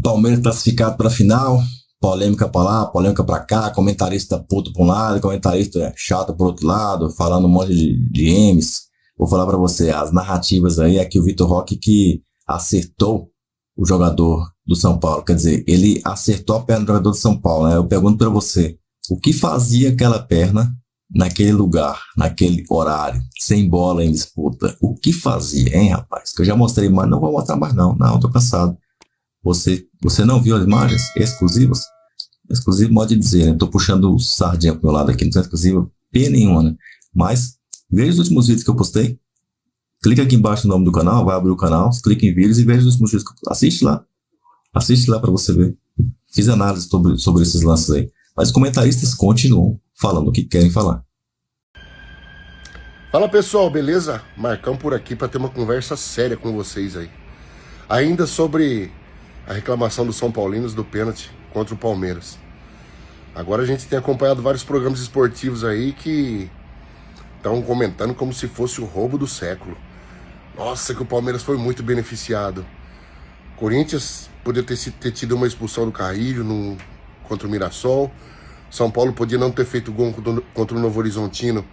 Palmeiras classificado para a final, polêmica para lá, polêmica para cá, comentarista puto para um lado, comentarista chato para outro lado, falando um monte de M's. Vou falar para você, as narrativas aí é que o Vitor Roque que acertou o jogador do São Paulo, quer dizer, ele acertou a perna do jogador do São Paulo, né? Eu pergunto para você, o que fazia aquela perna naquele lugar, naquele horário, sem bola em disputa? O que fazia, hein, rapaz? Que eu já mostrei, mas não vou mostrar mais não, tô cansado. Você não viu as imagens exclusivas? Exclusivo pode dizer, né? Tô puxando o sardinha pro meu lado aqui, não tem exclusiva P nenhuma, né? Mas, veja os últimos vídeos que eu postei, clica aqui embaixo no nome do canal, vai abrir o canal, clica em vídeos e veja os últimos vídeos. Assiste lá para você ver. Fiz análise sobre esses lances aí. Mas os comentaristas continuam falando o que querem falar. Fala pessoal, beleza? Marcão por aqui para ter uma conversa séria com vocês aí. Ainda sobre a reclamação dos São Paulinos do pênalti contra o Palmeiras. Agora a gente tem acompanhado vários programas esportivos aí que estão comentando como se fosse o roubo do século. Nossa, que o Palmeiras foi muito beneficiado. Corinthians poderia ter tido uma expulsão do Carrilho contra o Mirassol. São Paulo podia não ter feito gol contra o Novo Horizontino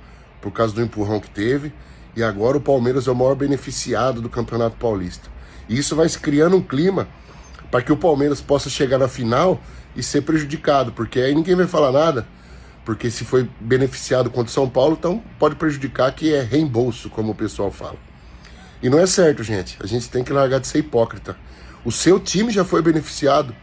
por causa do empurrão que teve. E agora o Palmeiras é o maior beneficiado do Campeonato Paulista. E isso vai se criando um clima para que o Palmeiras possa chegar na final e ser prejudicado. Porque aí ninguém vai falar nada. Porque se foi beneficiado contra o São Paulo, então pode prejudicar, que é reembolso, como o pessoal fala. E não é certo, gente. A gente tem que largar de ser hipócrita. O seu time já foi beneficiado.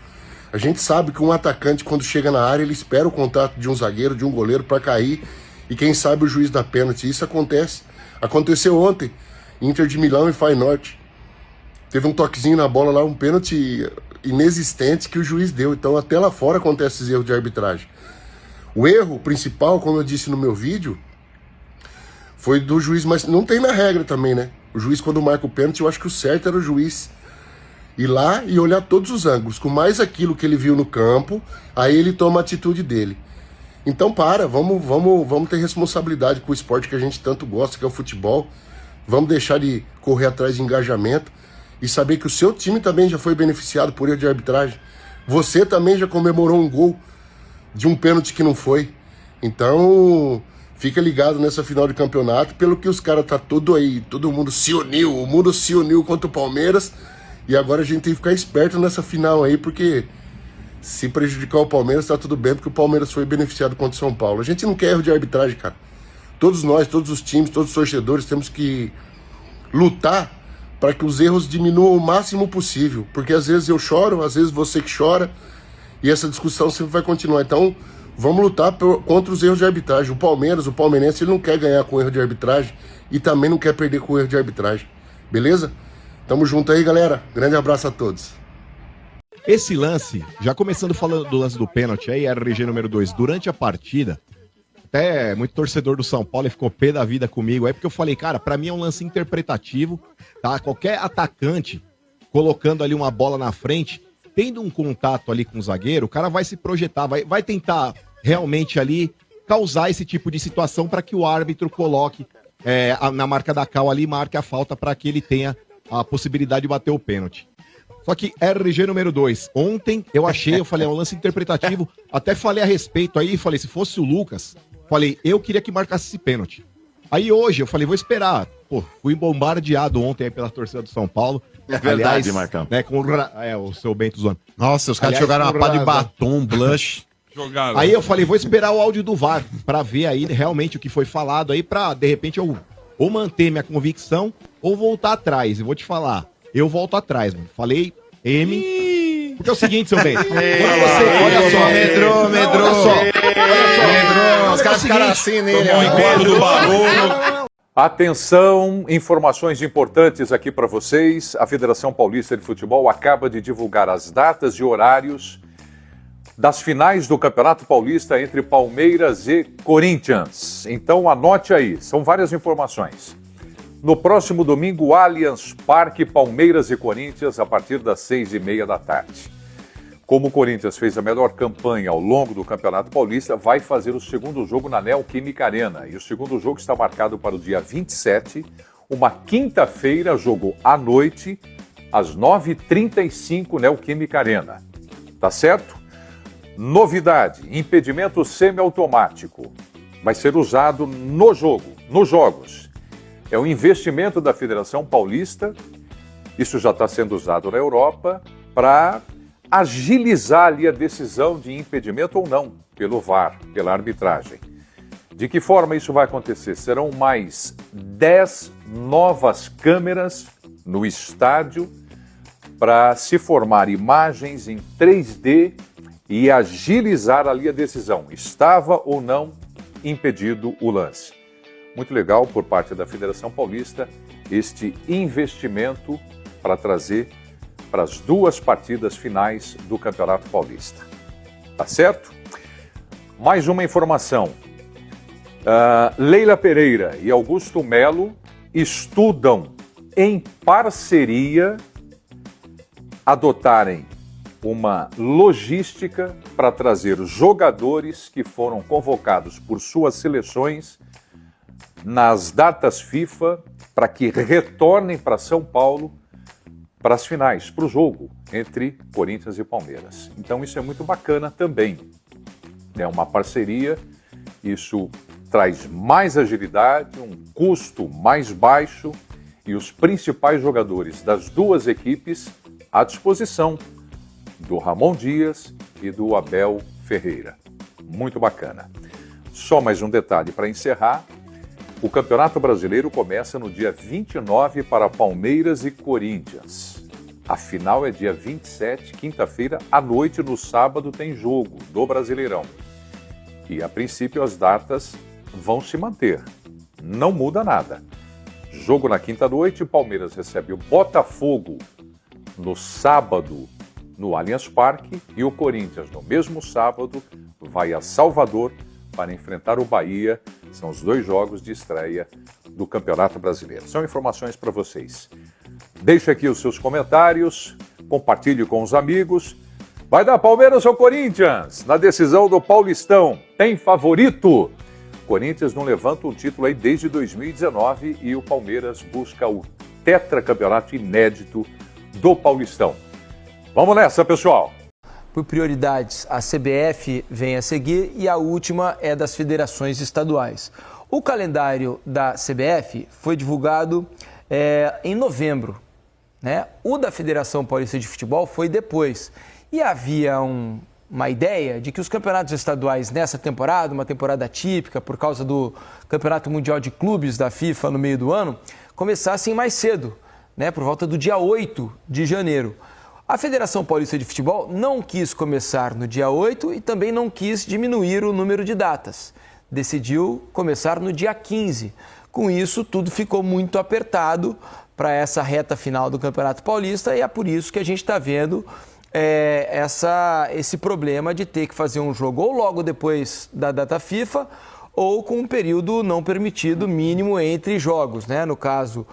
A gente sabe que um atacante, quando chega na área, ele espera o contato de um zagueiro, de um goleiro para cair. E quem sabe o juiz dá pênalti. Isso acontece. Aconteceu ontem. Inter de Milão e Feyenoord. Teve um toquezinho na bola lá, um pênalti inexistente que o juiz deu. Então até lá fora acontece esses erros de arbitragem. O erro principal, como eu disse no meu vídeo, foi do juiz, mas não tem na regra também, né? O juiz, quando marca o pênalti, eu acho que o certo era o juiz ir lá e olhar todos os ângulos, com mais aquilo que ele viu no campo, aí ele toma a atitude dele. Então vamos ter responsabilidade com o esporte que a gente tanto gosta, que é o futebol. Vamos deixar de correr atrás de engajamento e saber que o seu time também já foi beneficiado por erro de arbitragem. Você também já comemorou um gol de um pênalti que não foi. Então fica ligado nessa final de campeonato, pelo que os caras tá todo mundo se uniu, o mundo se uniu contra o Palmeiras, e agora a gente tem que ficar esperto nessa final aí, porque se prejudicar o Palmeiras tá tudo bem, porque o Palmeiras foi beneficiado contra o São Paulo. A gente não quer erro de arbitragem, cara. Todos nós, todos os times, todos os torcedores temos que lutar para que os erros diminuam o máximo possível, porque às vezes eu choro, às vezes você que chora, e essa discussão sempre vai continuar. Então vamos lutar contra os erros de arbitragem. O palmeirense, ele não quer ganhar com erro de arbitragem e também não quer perder com erro de arbitragem. Beleza? Tamo junto aí, galera. Grande abraço a todos. Esse lance, já começando falando do lance do pênalti aí, RG número 2, durante a partida, até muito torcedor do São Paulo ficou pé da vida comigo aí, porque eu falei, cara, pra mim é um lance interpretativo, tá? Qualquer atacante colocando ali uma bola na frente, tendo um contato ali com o zagueiro, o cara vai se projetar, vai tentar realmente ali causar esse tipo de situação para que o árbitro coloque na marca da cal ali, marque a falta para que ele tenha a possibilidade de bater o pênalti. Só que RG número 2, ontem eu falei, é um lance interpretativo, até falei a respeito aí, falei, se fosse o Lucas, falei, eu queria que marcasse esse pênalti. Aí hoje eu falei, vou esperar. Pô, fui bombardeado ontem aí pela torcida do São Paulo. É verdade, aliás, Marcão. Né, com o seu Bento Zona. Nossa, os caras jogaram uma pá de batom, blush. Jogaram. Aí eu falei, vou esperar o áudio do VAR pra ver aí realmente o que foi falado aí, pra de repente eu ou manter minha convicção ou voltar atrás. Eu vou te falar, eu volto atrás, mano. Falei M. Porque é o seguinte, seu Bento. Olha só, medrou. Medrou. Os caras ficaram assim nele. Tomou um encontro do barulho. Atenção, informações importantes aqui para vocês. A Federação Paulista de Futebol acaba de divulgar as datas e horários das finais do Campeonato Paulista entre Palmeiras e Corinthians. Então anote aí, são várias informações. No próximo domingo, Allianz Parque, Palmeiras e Corinthians, a partir das 6h30 da tarde. Como o Corinthians fez a melhor campanha ao longo do Campeonato Paulista, vai fazer o segundo jogo na Neoquímica Arena. E o segundo jogo está marcado para o dia 27, uma quinta-feira, jogo à noite, às 9h35, Neoquímica Arena. Tá certo? Novidade, impedimento semiautomático. Vai ser usado nos jogos. É um investimento da Federação Paulista, isso já está sendo usado na Europa, para agilizar ali a decisão de impedimento ou não, pelo VAR, pela arbitragem. De que forma isso vai acontecer? Serão mais 10 novas câmeras no estádio para se formar imagens em 3D e agilizar ali a decisão. Estava ou não impedido o lance. Muito legal por parte da Federação Paulista este investimento para trazer para as 2 partidas finais do Campeonato Paulista. Tá certo? Mais uma informação. Leila Pereira e Augusto Melo estudam em parceria adotarem uma logística para trazer jogadores que foram convocados por suas seleções nas datas FIFA para que retornem para São Paulo para as finais, para o jogo entre Corinthians e Palmeiras. Então isso é muito bacana também. É uma parceria, isso traz mais agilidade, um custo mais baixo e os principais jogadores das 2 equipes à disposição do Ramon Dias e do Abel Ferreira. Muito bacana. Só mais um detalhe para encerrar. O Campeonato Brasileiro começa no dia 29 para Palmeiras e Corinthians. A final é dia 27, quinta-feira, à noite, no sábado, tem jogo do Brasileirão. E, a princípio, as datas vão se manter. Não muda nada. Jogo na quinta-noite, Palmeiras recebe o Botafogo no sábado, no Allianz Parque, e o Corinthians, no mesmo sábado, vai a Salvador para enfrentar o Bahia. São os 2 jogos de estreia do Campeonato Brasileiro. São informações para vocês. Deixe aqui os seus comentários, compartilhe com os amigos. Vai dar Palmeiras ou Corinthians? Na decisão do Paulistão, tem favorito? Corinthians não levanta um título aí desde 2019 e o Palmeiras busca o tetracampeonato inédito do Paulistão. Vamos nessa, pessoal! Por prioridades, a CBF vem a seguir e a última é das federações estaduais. O calendário da CBF foi divulgado em novembro, né? O da Federação Paulista de Futebol foi depois. E havia uma ideia de que os campeonatos estaduais nessa temporada, uma temporada típica por causa do Campeonato Mundial de Clubes da FIFA no meio do ano, começassem mais cedo, né? Por volta do dia 8 de janeiro. A Federação Paulista de Futebol não quis começar no dia 8 e também não quis diminuir o número de datas. Decidiu começar no dia 15. Com isso, tudo ficou muito apertado para essa reta final do Campeonato Paulista e é por isso que a gente está vendo esse problema de ter que fazer um jogo ou logo depois da data FIFA ou com um período não permitido mínimo entre jogos, né? No caso,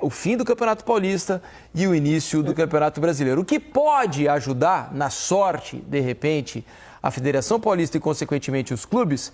o fim do Campeonato Paulista e o início do Campeonato Brasileiro. O que pode ajudar, na sorte, de repente, a Federação Paulista e, consequentemente, os clubes,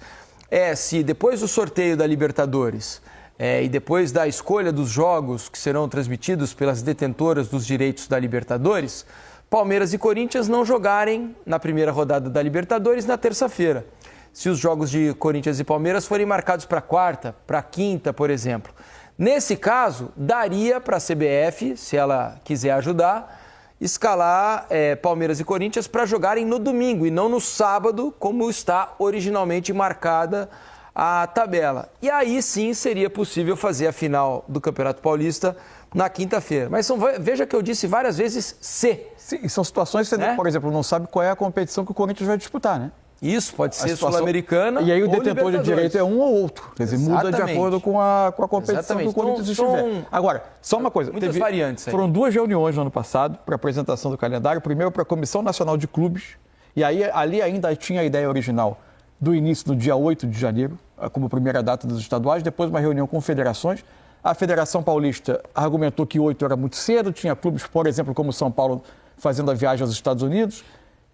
se depois do sorteio da Libertadores e depois da escolha dos jogos que serão transmitidos pelas detentoras dos direitos da Libertadores, Palmeiras e Corinthians não jogarem na primeira rodada da Libertadores na terça-feira. Se os jogos de Corinthians e Palmeiras forem marcados para quarta, para quinta, por exemplo. Nesse caso, daria para a CBF, se ela quiser ajudar, escalar Palmeiras e Corinthians para jogarem no domingo e não no sábado, como está originalmente marcada a tabela. E aí sim seria possível fazer a final do Campeonato Paulista na quinta-feira. Mas veja que eu disse várias vezes se. Sim, são situações que você, por exemplo, não sabe qual é a competição que o Corinthians vai disputar, né? Isso, pode ser Sul-Americana. E aí o detentor de direito é um ou outro. Quer dizer, muda de acordo com a competição que o Corinthians estiver. Agora, só uma coisa. Muitas variantes aí. Foram 2 reuniões no ano passado para apresentação do calendário. Primeiro para a Comissão Nacional de Clubes. E aí ali ainda tinha a ideia original do início no dia 8 de janeiro, como primeira data dos estaduais. Depois uma reunião com federações. A Federação Paulista argumentou que 8 era muito cedo. Tinha clubes, por exemplo, como São Paulo, fazendo a viagem aos Estados Unidos.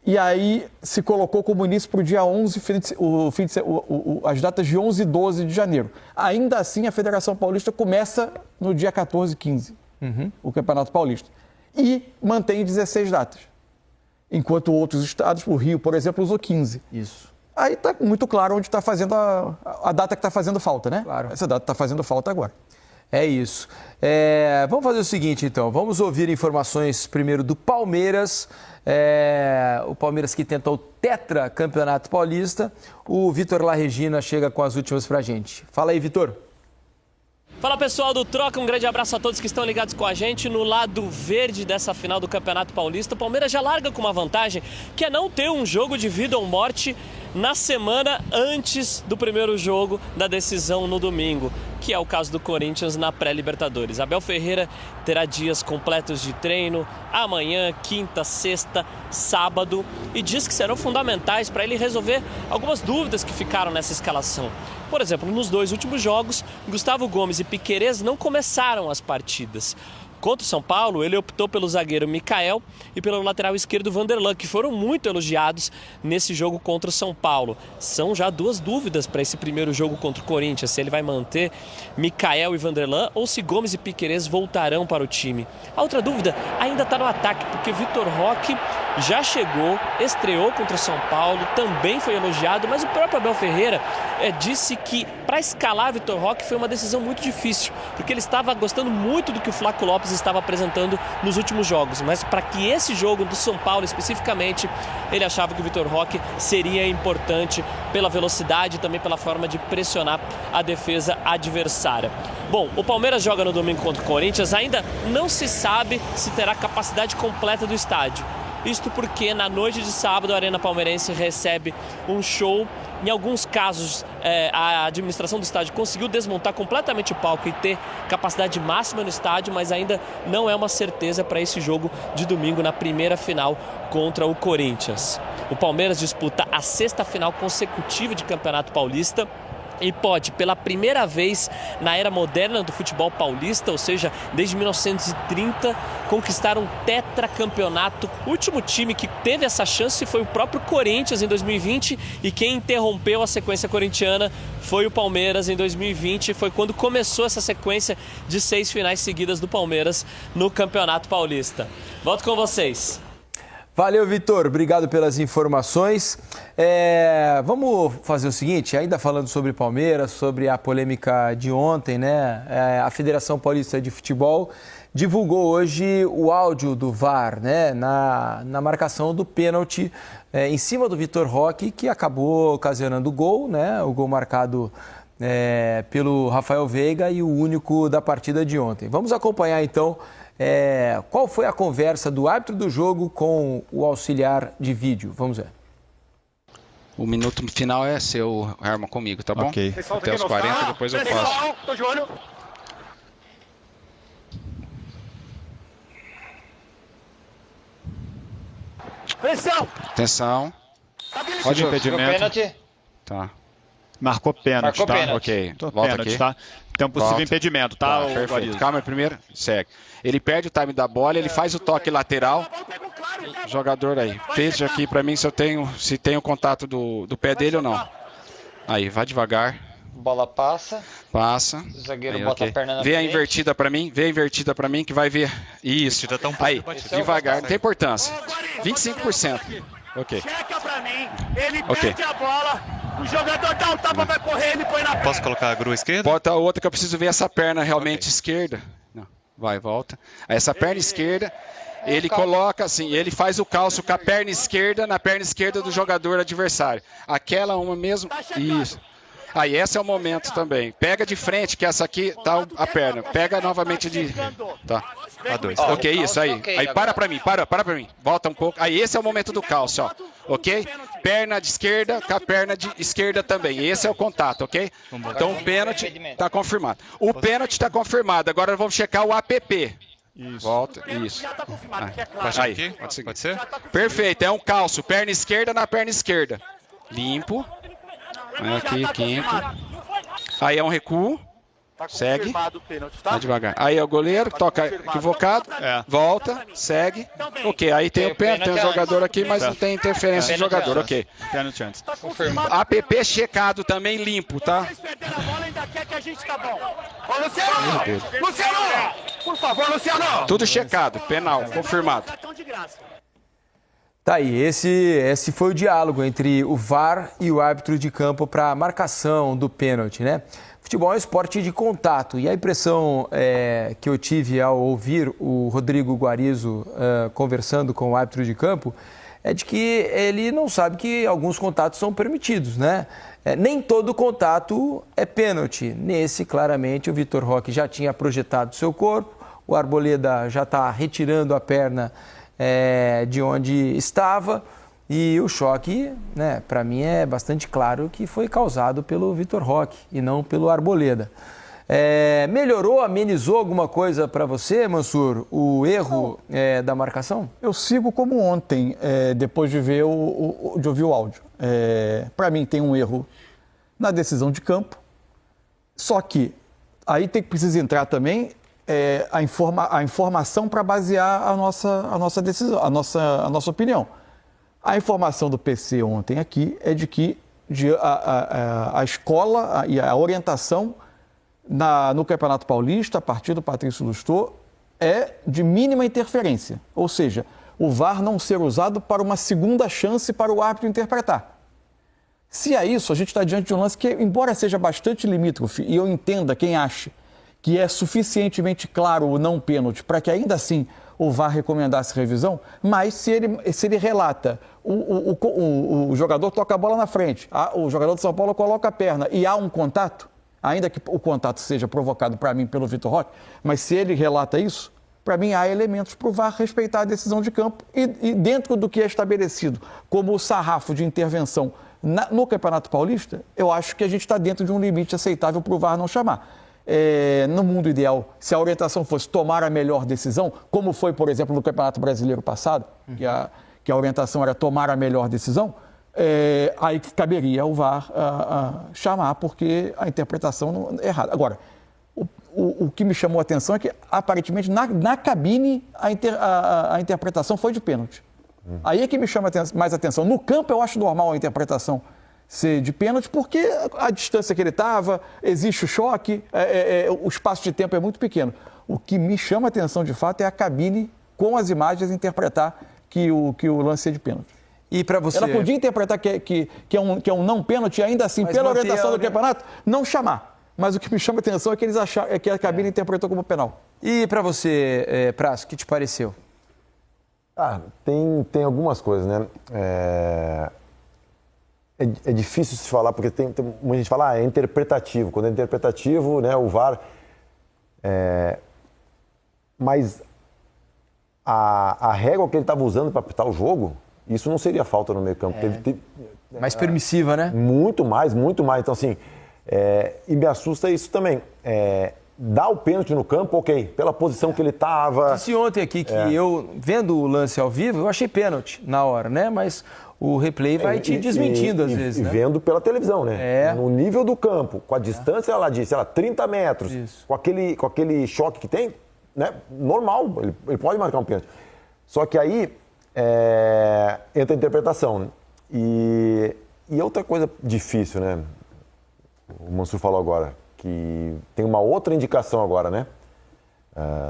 E aí se colocou como início para o dia 11, as datas de 11 e 12 de janeiro. Ainda assim, a Federação Paulista começa no dia 14 e 15, o Campeonato Paulista. e mantém 16 datas. Enquanto outros estados, o Rio, por exemplo, usou 15. Isso. Aí está muito claro onde está fazendo a data que está fazendo falta, né? Claro. Essa data está fazendo falta agora. É isso. Vamos fazer o seguinte, então. Vamos ouvir informações primeiro do Palmeiras. O Palmeiras que tentou o Tetra Campeonato Paulista. O Vitor La Regina chega com as últimas pra gente. Fala aí, Vitor. Fala pessoal do Troca, um grande abraço a todos que estão ligados com a gente. No lado verde dessa final do Campeonato Paulista, o Palmeiras já larga com uma vantagem, que é não ter um jogo de vida ou morte na semana antes do primeiro jogo da decisão no domingo, que é o caso do Corinthians na pré-Libertadores. Abel Ferreira terá dias completos de treino, amanhã, quinta, sexta, sábado, e diz que serão fundamentais para ele resolver algumas dúvidas que ficaram nessa escalação. Por exemplo, nos 2 últimos jogos, Gustavo Gomes e Piquerez não começaram as partidas. Contra o São Paulo, ele optou pelo zagueiro Mikael e pelo lateral esquerdo Vanderlan, que foram muito elogiados nesse jogo contra o São Paulo. São já 2 dúvidas para esse primeiro jogo contra o Corinthians, se ele vai manter Mikael e Vanderlan ou se Gomes e Piquerez voltarão para o time. A outra dúvida ainda está no ataque, porque Vitor Roque já chegou, estreou contra o São Paulo, também foi elogiado, mas o próprio Abel Ferreira disse que para escalar Vitor Roque foi uma decisão muito difícil, porque ele estava gostando muito do que o Flaco Lopes estava apresentando nos últimos jogos, mas para que esse jogo do São Paulo especificamente, ele achava que o Vitor Roque seria importante pela velocidade e também pela forma de pressionar a defesa adversária. Bom, o Palmeiras joga no domingo contra o Corinthians, ainda não se sabe se terá capacidade completa do estádio. Isto porque na noite de sábado a Arena Palmeirense recebe um show. Em alguns casos, a administração do estádio conseguiu desmontar completamente o palco e ter capacidade máxima no estádio, mas ainda não é uma certeza para esse jogo de domingo na primeira final contra o Corinthians. O Palmeiras disputa a 6ª final consecutiva de Campeonato Paulista e pode, pela primeira vez na era moderna do futebol paulista, ou seja, desde 1930, conquistar um tetracampeonato. O último time que teve essa chance foi o próprio Corinthians em 2020 e quem interrompeu a sequência corintiana foi o Palmeiras em 2020. Foi quando começou essa sequência de 6 finais seguidas do Palmeiras no Campeonato Paulista. Volto com vocês. Valeu, Vitor. Obrigado pelas informações. Vamos fazer o seguinte, ainda falando sobre Palmeiras, sobre a polêmica de ontem, né? A Federação Paulista de Futebol divulgou hoje o áudio do VAR, né? Na marcação do pênalti em cima do Vitor Roque, que acabou ocasionando o gol, né? O gol marcado pelo Rafael Veiga e o único da partida de ontem. Vamos acompanhar, então, qual foi a conversa do árbitro do jogo com o auxiliar de vídeo. Vamos ver. O minuto final é seu, Herman, comigo, tá bom? Ok. Até os 40, depois eu passo. Tô de olho. Pressão. Atenção. Pode impedimento. Tá. Marcou pênalti, Marcou tá? pênalti. Ok, Tô volta pênalti, aqui. tá? Tem um possível Volta. impedimento, tá? Tá, perfeito. Calma primeiro, segue. Ele perde o time da bola, ele faz o toque lateral. Jogador aí, veja aqui pra mim se tem o contato do pé dele ou não. Aí, vai devagar. Bola passa. Passa. O zagueiro Aí, bota ok. a perna na Vê a frente. invertida pra mim, que vai ver. Isso. Aí, devagar, não tem importância. 25%. Ok. Checa pra mim. Ele Ok. perde a bola. O jogador dá um tapa, vai correr, ele põe na perna. Posso colocar a grua esquerda? Bota a outra que eu preciso ver essa perna realmente esquerda. Não. Vai, volta. Essa perna esquerda, ele coloca assim, ele faz o calço com a perna esquerda na perna esquerda do jogador adversário. Aquela uma mesmo. Isso. Aí, esse é o momento também. Pega de frente, que essa aqui tá a perna. Pega novamente de... Tá. A2. Ok, isso aí. Aí, para pra mim. Volta um pouco. Aí, esse é o momento do calço, ó. Ok? Perna de esquerda com a perna de esquerda também. Esse é o contato, ok? Então, o pênalti tá confirmado. O pênalti tá confirmado. Agora, vamos checar o APP. Isso. Volta, isso. Aí, Pode ser? perfeito, é um calço. Perna esquerda na perna esquerda. Limpo. Aqui, quinto. Aí é um recuo. Segue. Vai devagar. Aí é o goleiro, toca equivocado. Volta, segue. Ok, aí tem o pênalti, tem o jogador aqui, mas não tem interferência do jogador. Ok. Pênalti antes. APP checado também, limpo, tá? Vocês perderam a bola, ainda quer que a gente tá bom. Ô, Luciano! Meu Deus. Luciano! Por favor, Luciano! Tudo checado, penal, confirmado. Tá aí, esse foi o diálogo entre o VAR e o árbitro de campo para a marcação do pênalti, né? Futebol é um esporte de contato e a impressão que eu tive ao ouvir o Rodrigo Guarizo conversando com o árbitro de campo é de que ele não sabe que alguns contatos são permitidos, né? Nem todo contato é pênalti. Nesse, claramente, o Vitor Roque já tinha projetado seu corpo, o Arboleda já está retirando a perna de onde estava e o choque, né, para mim é bastante claro que foi causado pelo Vitor Roque e não pelo Arboleda. Melhorou, amenizou alguma coisa para você, Mansur, o erro da marcação? Eu sigo como ontem, depois de ver de ouvir o áudio. Para mim tem um erro na decisão de campo, só que aí precisa entrar também a informação para basear a nossa decisão, a nossa opinião. A informação do PC ontem aqui é de que a escola e a orientação no Campeonato Paulista, a partir do Patrício Lustô, é de mínima interferência. Ou seja, o VAR não ser usado para uma segunda chance para o árbitro interpretar. Se é isso, a gente está diante de um lance que, embora seja bastante limítrofe, e eu entenda quem acha que é suficientemente claro o não pênalti para que ainda assim o VAR recomendasse revisão, mas se ele relata, o jogador toca a bola na frente, o jogador de São Paulo coloca a perna e há um contato, ainda que o contato seja provocado para mim pelo Vitor Roque, mas se ele relata isso, para mim há elementos para o VAR respeitar a decisão de campo e dentro do que é estabelecido como o sarrafo de intervenção no Campeonato Paulista, eu acho que a gente está dentro de um limite aceitável para o VAR não chamar. No mundo ideal, se a orientação fosse tomar a melhor decisão, como foi, por exemplo, no Campeonato Brasileiro passado, que a orientação era tomar a melhor decisão, aí caberia ao VAR chamar, porque a interpretação é errada. Agora, o que me chamou a atenção é que, aparentemente, na cabine, a interpretação foi de pênalti. Aí é que me chama mais atenção. No campo, eu acho normal a interpretação ser de pênalti, porque a distância que ele estava, existe o choque, o espaço de tempo é muito pequeno. O que me chama a atenção, de fato, é a cabine, com as imagens, interpretar que o lance é de pênalti. E para você? Ela podia interpretar que é um não pênalti, e ainda assim, pela orientação do campeonato, não chamar. Mas o que me chama a atenção é que eles acharam que a cabine interpretou como penal. E para você, Prazo, o que te pareceu? Tem algumas coisas, né? É difícil se falar, porque tem muita gente que fala, é interpretativo. Quando é interpretativo, né, o VAR... Mas a régua que ele estava usando para apitar o jogo, isso não seria falta no meio campo. Mais permissiva, né? Muito mais. Então, assim, e me assusta isso também. Dar o pênalti no campo, ok, pela posição que ele estava. Disse ontem aqui que eu, vendo o lance ao vivo, eu achei pênalti na hora, né? Mas o replay vai te desmentindo às vezes, né? E vendo pela televisão, né? No nível do campo, com a distância, ela disse, 30 metros, com aquele choque que tem, né? Normal, ele pode marcar um pênalti. Só que aí entra a interpretação, né? E outra coisa difícil, né? O Mansur falou agora, que tem uma outra indicação agora, né?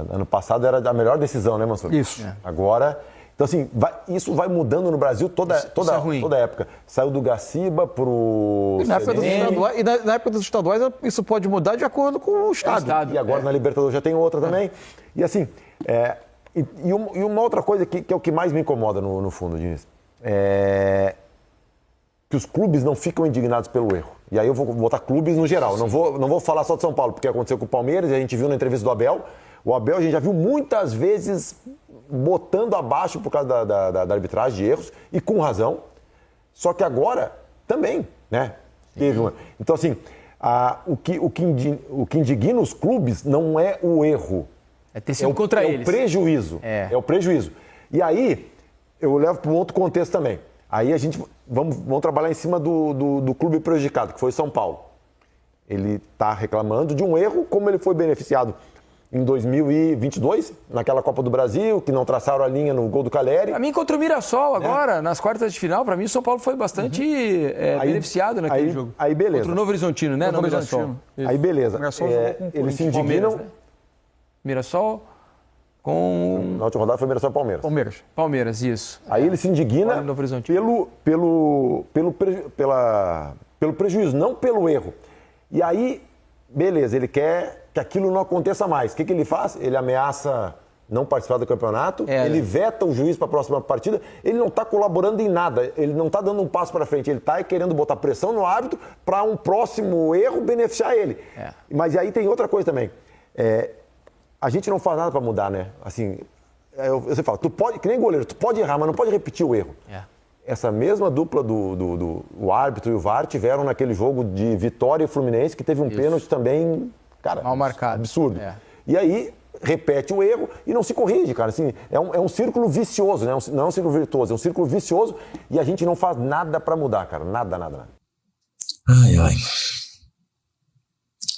Ano passado era a melhor decisão, né, Mansur? Isso. Agora, então assim, isso vai mudando no Brasil toda época. Saiu do Gaciba pro... Na época dos estaduais, isso pode mudar de acordo com o Estado. E agora na Libertadores já tem outra também. E assim, e uma outra coisa que é o que mais me incomoda no fundo, Diniz, que os clubes não ficam indignados pelo erro. E aí eu vou botar clubes no geral. Não vou falar só de São Paulo, porque aconteceu com o Palmeiras, e a gente viu na entrevista do Abel. O Abel a gente já viu muitas vezes botando abaixo por causa da arbitragem de erros, e com razão. Só que agora também, né? Então, assim, o que indigna os clubes não é o erro. É ter sido contra eles. É o prejuízo. É o prejuízo. E aí, eu levo para um outro contexto também. Aí a gente vamos trabalhar em cima do clube prejudicado, que foi São Paulo. Ele está reclamando de um erro, como ele foi beneficiado em 2022, naquela Copa do Brasil, que não traçaram a linha no gol do Caleri. Para mim, contra o Mirassol agora, nas quartas de final, para mim o São Paulo foi bastante beneficiado naquele jogo. Aí beleza. Contra o Novo Horizontino, né? Novo Horizontino. Aí beleza. O Mirassol jogou com eles se indignam. Né? Mirassol com... Na última rodada foi Mirassol e Palmeiras. Palmeiras, isso. Aí ele se indigna pelo prejuízo, não pelo erro. E aí, beleza, ele quer que aquilo não aconteça mais. O que ele faz? Ele ameaça não participar do campeonato, ele veta o juiz para a próxima partida, ele não está colaborando em nada, ele não está dando um passo para frente, ele está querendo botar pressão no árbitro para um próximo erro beneficiar ele. Mas aí tem outra coisa também. A gente não faz nada para mudar, né? Assim, você fala, tu pode, que nem goleiro, tu pode errar, mas não pode repetir o erro. Essa mesma dupla do árbitro e o VAR tiveram naquele jogo de Vitória e Fluminense, que teve um pênalti também, cara, mal marcado. Absurdo. E aí repete o erro e não se corrige, cara. Assim, é um círculo vicioso, né? Não é um círculo virtuoso, é um círculo vicioso e a gente não faz nada pra mudar, cara. Nada. Ai.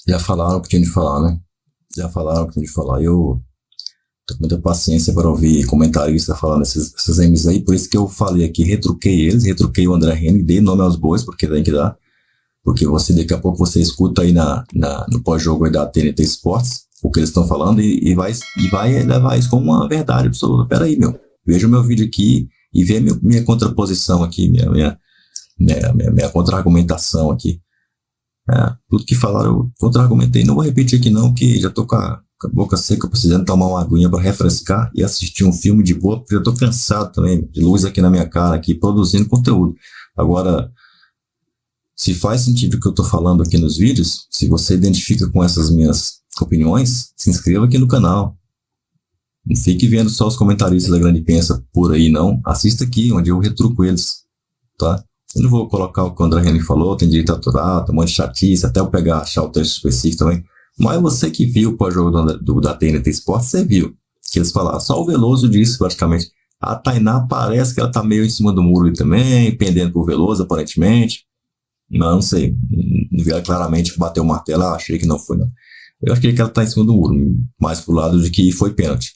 Já falaram o que tinha de falar, né? Eu tô com muita paciência para ouvir comentaristas falando esses M's aí, por isso que eu falei aqui, retruquei o André Henrique, dei nome aos bois, porque tem que dar. Porque daqui a pouco você escuta aí no pós-jogo aí da TNT Sports o que eles estão falando e vai levar isso como uma verdade absoluta. Peraí, veja o meu vídeo aqui e vê minha contraposição aqui, minha contra-argumentação aqui. Tudo que falaram eu contra-argumentei, não vou repetir aqui não, que já tô com a boca seca, precisando tomar uma aguinha para refrescar e assistir um filme de boa, porque eu tô cansado também, de luz aqui na minha cara, aqui, produzindo conteúdo. Agora, se faz sentido o que eu tô falando aqui nos vídeos, se você identifica com essas minhas opiniões, se inscreva aqui no canal. Não fique vendo só os comentaristas da Grande Pensa por aí, não. Assista aqui, onde eu retruco eles, tá? Eu não vou colocar o que o André Henrique falou, tem direito autoral, tem um monte de chatice, até eu achar o texto específico também. Mas você que viu o pós-jogo da TNT Sports, você viu que eles falaram. Só o Veloso disse, praticamente. A Tainá parece que ela tá meio em cima do muro ali também, pendendo pro Veloso, aparentemente. Não sei. Não vi ela claramente bater o martelo, achei que não foi, não. Eu achei que ela tá em cima do muro, mais pro lado de que foi pênalti.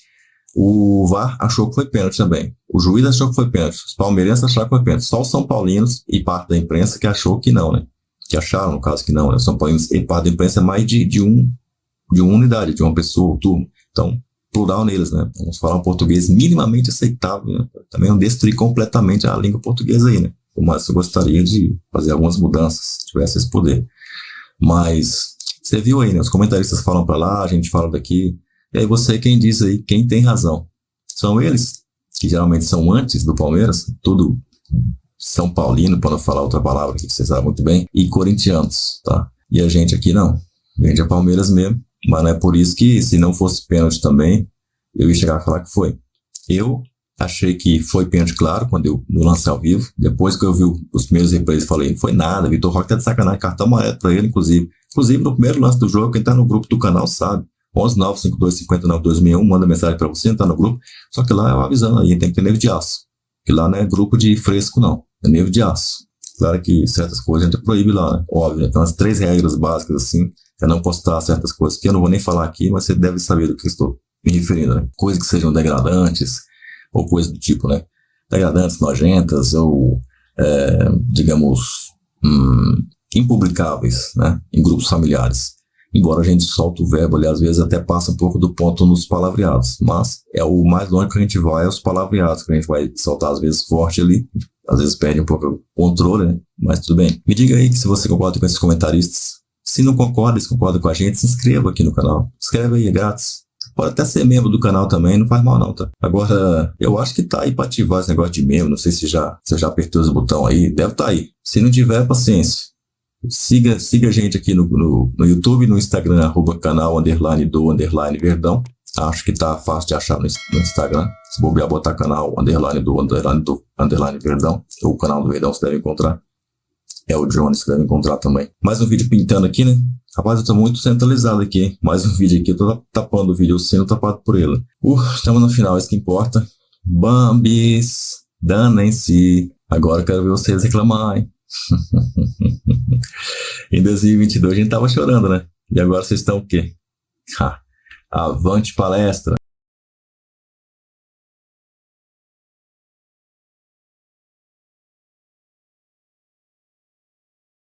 O VAR achou que foi pênalti também. O juiz achou que foi pênalti. Os palmeirenses acharam que foi pênalti. Só os São Paulinos e parte da imprensa que achou que não, né? Que acharam, no caso, que não, né? Os São Paulinos e parte da imprensa é mais de uma unidade, de uma pessoa, turma. Então, plural neles, né? Vamos falar um português minimamente aceitável, né? Também não destruir completamente a língua portuguesa aí, né? Mas eu gostaria de fazer algumas mudanças, se tivesse esse poder. Mas você viu aí, né? Os comentaristas falam pra lá, a gente fala daqui. E aí você, quem diz aí, quem tem razão? São eles, que geralmente são antes do Palmeiras, tudo São Paulino, para não falar outra palavra que vocês sabem muito bem, e corintianos, tá? E a gente aqui não. A gente é Palmeiras mesmo, mas não é por isso que, se não fosse pênalti também, eu ia chegar a falar que foi. Eu achei que foi pênalti, claro, quando eu lancei ao vivo. Depois que eu vi os primeiros replays, falei, não foi nada, Vitor Roque tá de sacanagem, cartão amarelo pra ele, inclusive. Inclusive, no primeiro lance do jogo, quem tá no grupo do canal sabe. 11-952-59-261, manda mensagem pra você, tá no grupo. Só que lá eu avisando aí, tem que ter nervo de aço. Que lá não é grupo de fresco, não. É nervo de aço. Claro que certas coisas a gente proíbe lá, né? Óbvio, né? Tem umas 3 regras básicas, assim, é não postar certas coisas que eu não vou nem falar aqui, mas você deve saber do que eu estou me referindo, né? Coisas que sejam degradantes, ou coisas do tipo, né? Degradantes, nojentas, ou, digamos, impublicáveis, né? Em grupos familiares. Embora a gente solte o verbo ali, às vezes até passa um pouco do ponto nos palavreados, mas é o mais longe que a gente vai, é os palavreados, que a gente vai soltar às vezes forte ali, às vezes perde um pouco o controle, né? Mas tudo bem. Me diga aí que se você concorda com esses comentaristas. Se não concorda, se concorda com a gente, se inscreva aqui no canal. Inscreva aí, é grátis. Pode até ser membro do canal também, não faz mal não, tá? Agora, eu acho que tá aí pra ativar esse negócio de membro, não sei se já apertou os botões aí, deve tá aí. Se não tiver, paciência. Siga a gente aqui no YouTube, no Instagram, @canal_do_verdão. Acho que tá fácil de achar no Instagram. Se bobear, botar canal _do_verdão. O canal do Verdão você deve encontrar. É o Jones que deve encontrar também. Mais um vídeo pintando aqui, né? Rapaz, eu tô muito centralizado aqui, hein? Mais um vídeo aqui, eu tô tapando o vídeo, o sino tapado por ele. Estamos no final, isso que importa. Bambis, danem-se. Agora eu quero ver vocês reclamar, hein? Em 2022 a gente tava chorando, né? E agora vocês estão o quê? Avante palestra!